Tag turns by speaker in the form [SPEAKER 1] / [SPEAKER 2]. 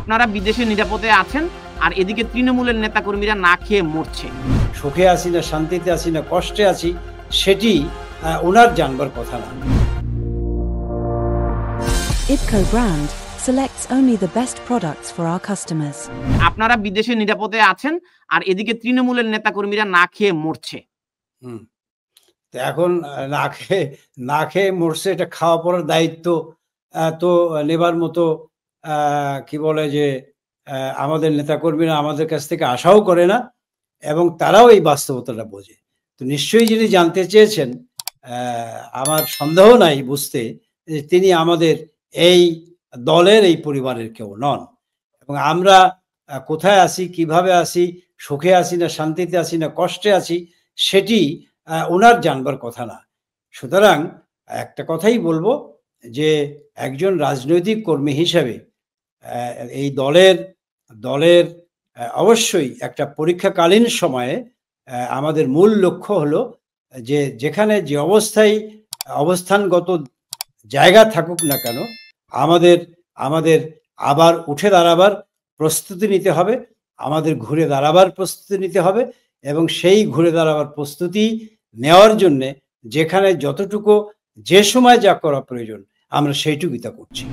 [SPEAKER 1] আপনারা বিদেশে নিরাপদে আছেন আর এদিকে তৃণমূলের নেতাকর্মীরা না খেয়ে মরছে।
[SPEAKER 2] সুখে আছি না শান্তিতে আছি না কষ্টে আছি সেটি ওনার জানবার কথা না।
[SPEAKER 3] IPCO brand selects only the best products for our customers.
[SPEAKER 1] আপনারা বিদেশে নিরাপদে আছেন আর এদিকে তৃণমূলের নেতাকর্মীরা না খেয়ে মরছে।
[SPEAKER 2] তো এখন না খেয়ে মরছে, এটা খাওয়া পড়ার দায়িত্ব তো নেবার মতো কি বলে যে আমাদের নেতাকর্মীরা আমাদের কাছ থেকে আশাও করে না এবং তারাও এই বাস্তবতাটা বোঝে। তো নিশ্চয়ই যিনি জানতে চেয়েছেন, আমার সন্দেহ নাই বুঝতে যে তিনি আমাদের এই দলের এই পরিবারের কেউ নন এবং আমরা কোথায় আছি, কিভাবে আছি, সুখে আছি না শান্তিতে আছি না কষ্টে আছি সেটি ওনার জানবার কথা না। সুতরাং একটা কথাই বলবো যে একজন রাজনৈতিক কর্মী হিসাবে এই দলের অবশ্যই একটা পরীক্ষাকালীন সময়ে আমাদের মূল লক্ষ্য হলো যে যেখানে যে অবস্থানগত জায়গা থাকুক না কেন আমাদের আবার উঠে দাঁড়াবার প্রস্তুতি নিতে হবে, আমাদের ঘুরে দাঁড়াবার প্রস্তুতি নিতে হবে এবং সেই ঘুরে দাঁড়াবার প্রস্তুতি নেওয়ার জন্যে যেখানে যতটুকু যে সময় যা করা প্রয়োজন আমরা সেইটুকুই তা করছি।